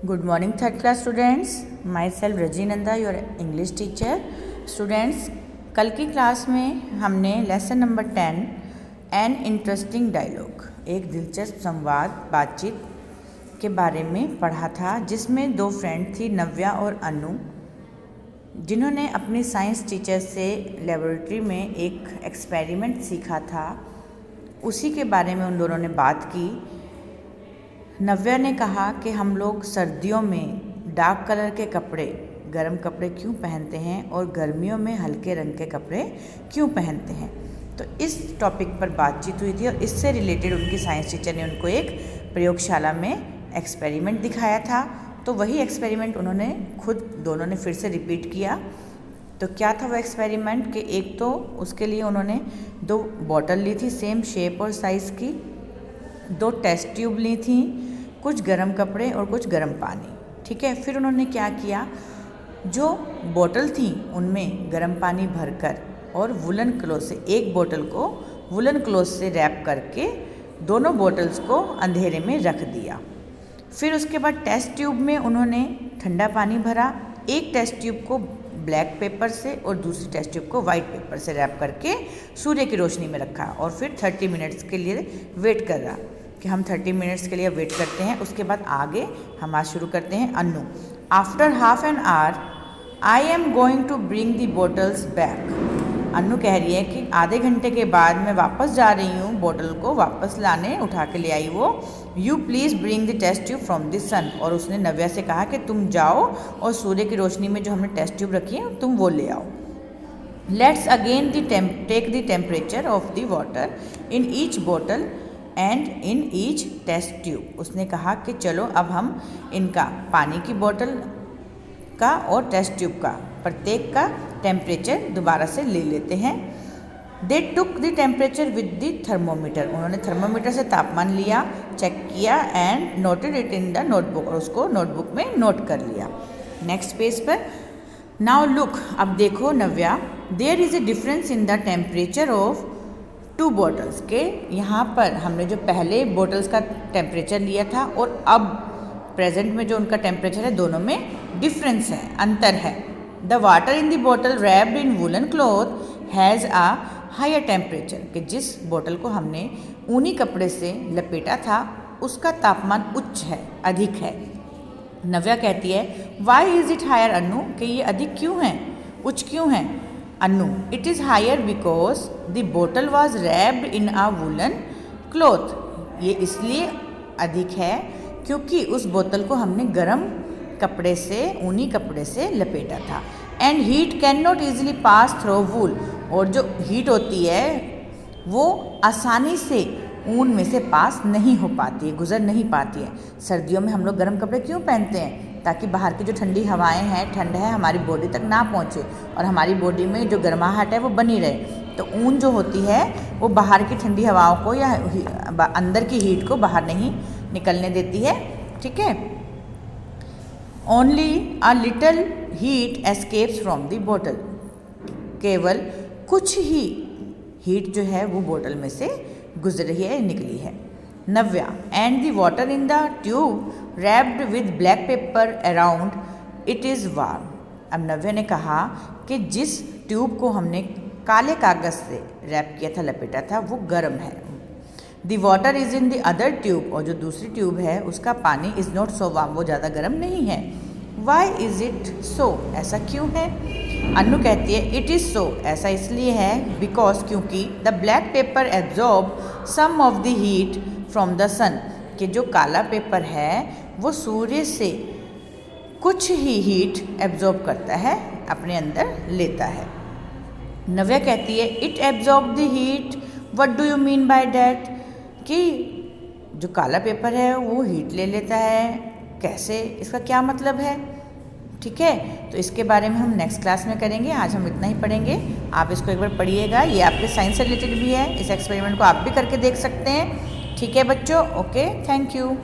Good morning, third class students. Myself Raji Nanda, your English teacher. Students, कल की class में हमने lesson number 10 an interesting dialogue, एक दिलचस्प संवाद बातचीत के बारे में पढ़ा था, जिसमें दो फ्रेंड थी, नव्या और अनु, जिन्होंने अपनी साइंस टीचर से लेबोरेटरी में एक एक्सपेरिमेंट सीखा था। उसी के बारे में उन दोनों ने बात की। नव्या ने कहा कि हम लोग सर्दियों में डार्क कलर के कपड़े, गर्म कपड़े क्यों पहनते हैं और गर्मियों में हल्के रंग के कपड़े क्यों पहनते हैं। तो इस टॉपिक पर बातचीत हुई थी और इससे रिलेटेड उनकी साइंस टीचर ने उनको एक प्रयोगशाला में एक्सपेरिमेंट दिखाया था। तो वही एक्सपेरिमेंट उन्होंने खुद दोनों ने फिर से रिपीट किया। तो क्या था वो एक्सपेरिमेंट कि एक तो उसके लिए उन्होंने 2 बॉटल ली थी सेम शेप और साइज़ की, 2 टेस्ट ट्यूब ली थी, कुछ गर्म कपड़े और कुछ गर्म पानी। ठीक है, फिर उन्होंने क्या किया, जो बोतल थी उनमें गर्म पानी भरकर और वुलन क्लॉथ से, एक बोतल को वुलन क्लॉथ से रैप करके दोनों बोतल्स को अंधेरे में रख दिया। फिर उसके बाद टेस्ट ट्यूब में उन्होंने ठंडा पानी भरा, एक टेस्ट ट्यूब को ब्लैक पेपर से और दूसरी टेस्ट ट्यूब को वाइट पेपर से रैप करके सूर्य की रोशनी में रखा और फिर 30 मिनट्स के लिए वेट कर रहा कि हम 30 मिनट्स के लिए वेट करते हैं। उसके बाद आगे हम आज शुरू करते हैं। Anu, after half an hour I am going to bring the bottles back. Anu कह रही है कि आधे घंटे के बाद मैं वापस जा रही हूँ, बोतल को वापस लाने, उठा के ले आई वो। You please bring the test tube from the sun. और उसने नव्या से कहा कि तुम जाओ और सूर्य की रोशनी में जो हमने टेस्ट ट्यूब रखी है तुम वो ले आओ। Let's again take the temperature of the water in each bottle and in each test tube. उसने कहा कि चलो अब हम इनका, पानी की बोतल का और टेस्ट ट्यूब का, प्रत्येक का टेम्परेचर दोबारा से ले लेते हैं। They took the temperature with the thermometer. उन्होंने थर्मोमीटर से तापमान लिया, चेक किया and noted it in the notebook, और उसको नोटबुक में नोट कर लिया। नेक्स्ट पेज पर, नाउ लुक, अब देखो Navya, there is a difference in the temperature of 2 bottles के। यहाँ पर हमने जो पहले बॉटल्स का टेम्परेचर लिया था और अब प्रेजेंट में जो उनका टेम्परेचर है, दोनों में डिफरेंस है, अंतर है। The water in the bottle wrapped in woollen cloth has a higher temperature, कि जिस बोतल को हमने ऊनी कपड़े से लपेटा था उसका तापमान उच्च है, अधिक है। नव्या कहती है, why is it higher Anu, कि ये अधिक क्यों है, उच्च क्यों है। Anu, it is higher because the bottle was wrapped in a woollen cloth. ये इसलिए अधिक है क्योंकि उस बोतल को हमने गर्म कपड़े से, ऊनी कपड़े से लपेटा था। And heat can not easily pass through wool, और जो हीट होती है वो आसानी से ऊन में से पास नहीं हो पाती है, गुजर नहीं पाती है। सर्दियों में हम लोग गर्म कपड़े क्यों पहनते हैं, ताकि बाहर की जो ठंडी हवाएं हैं, ठंड है, हमारी बॉडी तक ना पहुंचे और हमारी बॉडी में जो गर्माहट है वो बनी रहे। तो ऊन जो होती है वो बाहर की ठंडी हवाओं को या अंदर की हीट को बाहर नहीं निकलने देती है। ठीक है, only a little heat escapes from the bottle, केवल कुछ ही हीट जो है वो बोतल में से गुजर रही है, निकली है। Navya, and the water in the tube wrapped with black paper around it is warm. अब नव्या ने कहा कि जिस ट्यूब को हमने काले कागज़ से रैप किया था, लपेटा था, वो गर्म है। The water is in the other tube, और जो दूसरी ट्यूब है उसका पानी इज़ नॉट सो वार्म, वो ज़्यादा गर्म नहीं है। वाई इज़ इट सो, ऐसा क्यों है। अनु कहती है, इट इज़ सो, ऐसा इसलिए है, बिकॉज, क्योंकि the black paper absorb some of the heat from the sun, कि जो काला पेपर है वो सूर्य से कुछ ही हीट एब्जॉर्ब करता है, अपने अंदर लेता है। नव्या कहती है, it absorb the heat, what do you mean by that, कि जो काला पेपर है वो हीट ले लेता है, कैसे, इसका क्या मतलब है। ठीक है, तो इसके बारे में हम नेक्स्ट क्लास में करेंगे। आज हम इतना ही पढ़ेंगे, आप इसको एक बार पढ़िएगा। ये आपके साइंस से रिलेटेड भी है, इस एक्सपेरिमेंट को आप भी करके देख सकते हैं। ठीक है बच्चों, ओके, थैंक यू।